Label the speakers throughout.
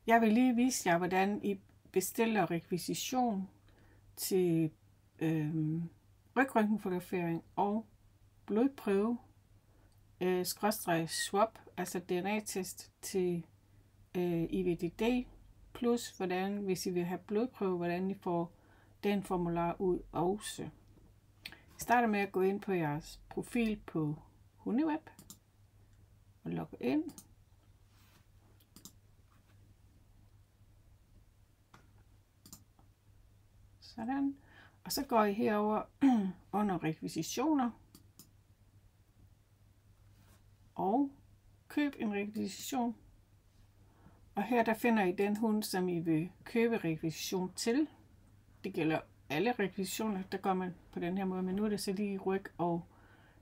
Speaker 1: Jeg vil lige vise jer, hvordan I bestiller rekvisition til rygrøntgenfotografering og blodprøve, swap, altså DNA-test til IVDD, plus hvordan, hvis I vil have blodprøve, hvordan I får den formular ud også. Jeg starter med at gå ind på jeres profil på Huneweb og logge ind. Sådan. Og så går I herover under rekvisitioner og køb en rekvisition. Og her der finder I den hund, som I vil købe rekvisition til. Det gælder alle rekvisitioner, der går man på den her måde, men nu er det så lige ryg og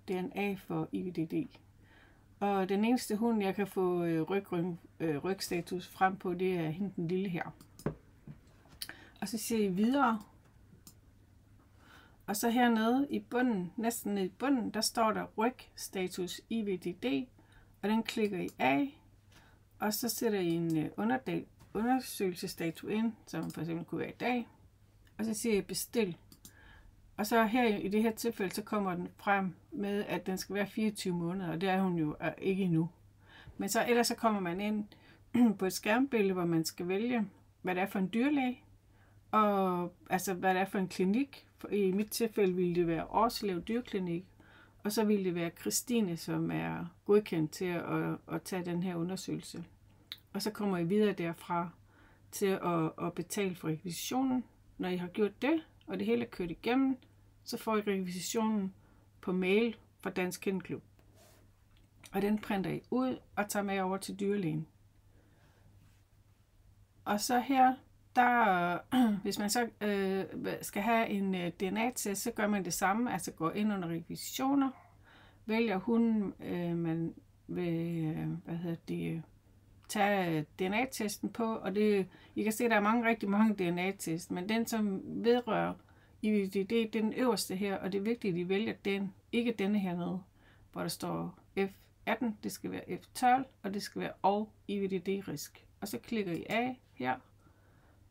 Speaker 1: DNA for IVDD. Og den eneste hund, jeg kan få rygstatus frem på, det er hende den lille her. Og så siger I videre. Og så hernede i bunden, næsten nede i bunden, der står der rygstatus IVDD, og den klikker I af. Og så sætter I en undersøgelsesdato ind, som for eksempel kunne være i dag. Og så siger I bestil. Og så her i det her tilfælde, så kommer den frem med, at den skal være 24 måneder, og det er hun jo ikke endnu. Men så ellers så kommer man ind på et skærmbillede, hvor man skal vælge, hvad det er for en dyrlæge, og altså hvad det er for en klinik. I mit tilfælde ville det være Årslev Dyrklinik, og så ville det være Christine, som er godkendt til at tage den her undersøgelse. Og så kommer I videre derfra til at betale for rekvisitionen. Når I har gjort det, og det hele er kørt igennem, så får I rekvisitionen på mail fra Dansk Kennelklub. Og den printer I ud og tager med over til dyrlægen. Og så her, der, hvis man så skal have en DNA-test, så gør man det samme, altså går ind under rekvisitioner, vælger hunden, man vil tage DNA-testen på, og det, I kan se, at der er rigtig mange DNA-test, men den, som vedrører IVDD, det er den øverste her, og det er vigtigt, at I vælger den, ikke denne hernede, hvor der står F18, det skal være F12, og det skal være og IVDD-risk. Og så klikker I af her,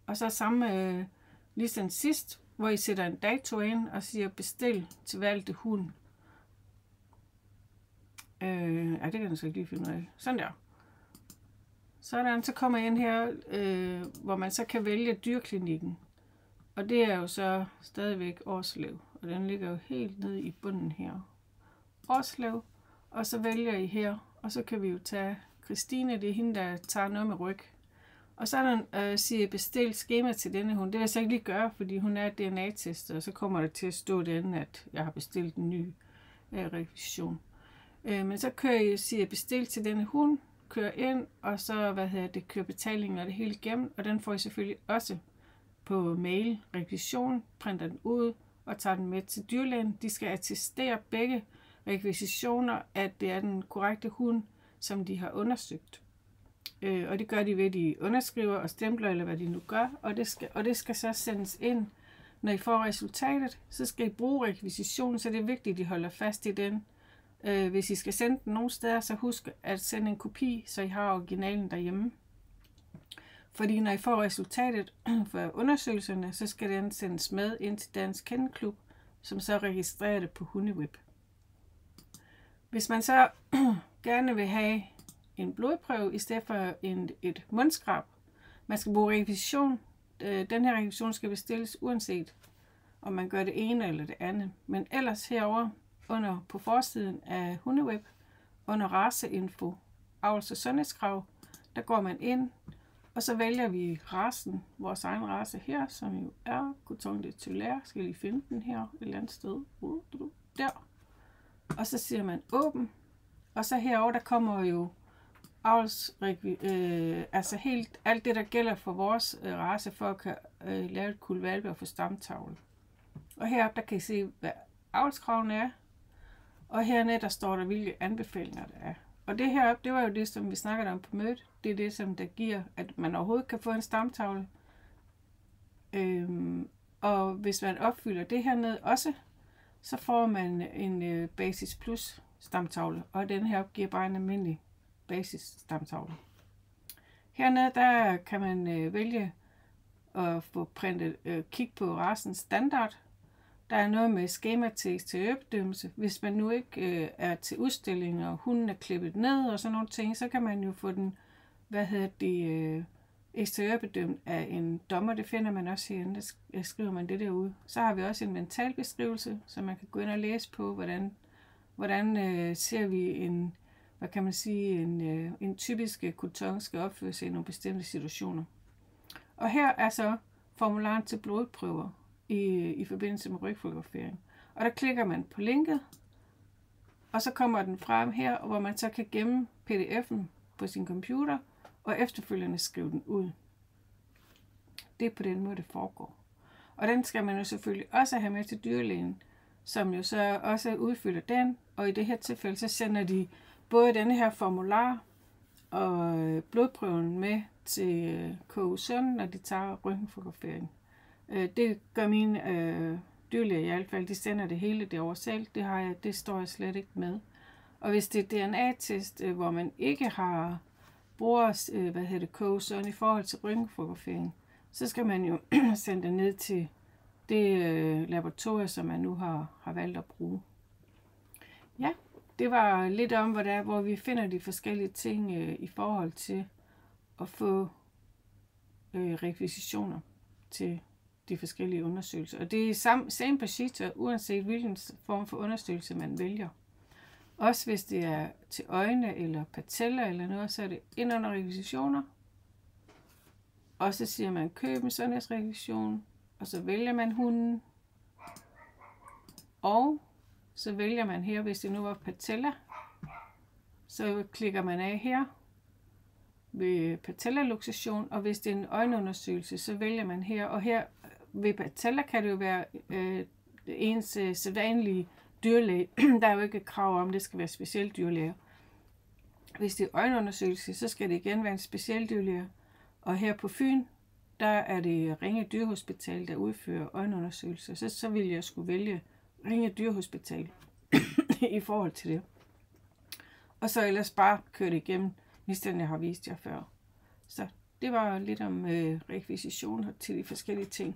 Speaker 1: og så samme ligesom sidst, hvor I sætter en dato ind og siger bestil til valgte hund. Det kan jeg så ikke lige finde ud af. Sådan der. Sådan, så kommer jeg ind her, hvor man så kan vælge dyrklinikken. Og det er jo så stadigvæk Årslev, og den ligger jo helt nede i bunden her. Årslev, og så vælger I her, og så kan vi jo tage Christine, det er hende, der tager noget med ryg. Og så siger jeg bestil skema til denne hund. Det vil jeg så ikke lige gøre, fordi hun er DNA-test, og så kommer der til at stå den, at jeg har bestilt en ny rekvisition. Men så siger jeg bestil til denne hund, kører ind, og så kører betalingen og det hele igennem, og den får I selvfølgelig også på mail, rekvisition, printer den ud og tager den med til dyrlægen. De skal attestere begge rekvisitioner, at det er den korrekte hund, som de har undersøgt. Og det gør de ved, at de underskriver og stempler, eller hvad de nu gør, og det skal så sendes ind. Når I får resultatet, så skal I bruge rekvisitionen, så det er vigtigt, at I holder fast i den. Hvis I skal sende den nogle steder, så husk at sende en kopi, så I har originalen derhjemme. Fordi når I får resultatet for undersøgelserne, så skal den sendes med ind til Dansk Kennelklub, som så registrerer det på Huneweb. Hvis man så gerne vil have en blodprøve i stedet for et mundskrab, man skal bruge rekvisition. Den her rekvisition skal bestilles uanset om man gør det ene eller det andet. Men ellers herover på forsiden af Huneweb, under raceinfo, avls- og sundhedskrav, der går man ind, og så vælger vi racen, vores egen race her, som jo er Coton de Tulare. Skal lige finde den her et eller andet sted. Der. Og så siger man åben, og så herover der kommer jo altså helt alt det, der gælder for vores race, for at kan lave et kulvalpe og få stamtavle. Og heroppe der kan I se, hvad avlskravene er, og hernede der står der, hvilke anbefalinger der er. Og det heroppe, det var jo det, som vi snakkede om på mødet. Det er det, som der giver, at man overhovedet kan få en stamtavle. Og hvis man opfylder det hernede også, så får man en basis plus stamtavle, og den her giver bare en almindelig basis stamtavle. Hernede der kan man vælge at få printet, kig på racens standard. Der er noget med skema til eksteriørbedømmelse. Hvis man nu ikke er til udstilling, og hunden er klippet ned og sådan nogle ting, så kan man jo få den, eksteriørbedømt af en dommer. Det finder man også herinde, der skriver man det derude. Så har vi også en mental beskrivelse, så man kan gå ind og læse på, hvordan ser vi en typisk kuton skal opføre sig i nogle bestemte situationer. Og her er så formularen til blodprøver i forbindelse med rygfotografering. Og der klikker man på linket, og så kommer den frem her, hvor man så kan gemme pdf'en på sin computer, og efterfølgende skrive den ud. Det er på den måde, det foregår. Og den skal man jo selvfølgelig også have med til dyrlægen, som jo så også udfylder den, og i det her tilfælde, så sender de både denne her formular og blodprøven med til KU Sund, når de tager røntgenfotografering. Det gør mine dyrlæger i hvert fald, de sender det hele derovre selv, det står jeg slet ikke med. Og hvis det er DNA-test, hvor man ikke bruger KU Sund i forhold til røntgenfotografering, så skal man jo sende det ned til det laboratorium, som man nu har valgt at bruge. Ja, det var lidt om, hvor vi finder de forskellige ting i forhold til at få rekvisitioner til de forskellige undersøgelser. Og det er same procedure, uanset hvilken form for undersøgelse man vælger. Også hvis det er til øjne eller pateller eller noget, så er det ind under rekvisitioner. Og så siger man køb en sundhedsrekvision, og så vælger man hunden. Og så vælger man her, hvis det nu var patella, så klikker man af her ved patellaluxation, og hvis det er en øjenundersøgelse, så vælger man her. Og her ved patella kan det jo være ens sædvanlige dyrlæge. Der er jo ikke et krav om, det skal være specielt dyrlæge. Hvis det er øjenundersøgelse, så skal det igen være en speciel dyrlæge. Og her på Fyn, der er det Ringe Dyrehospital, der udfører øjenundersøgelser. Så vil jeg skulle vælge Ringe Dyrehospital i forhold til det. Og så ellers bare køre det igennem, ligesom jeg har vist jer før. Så det var lidt om rekvisitioner til de forskellige ting.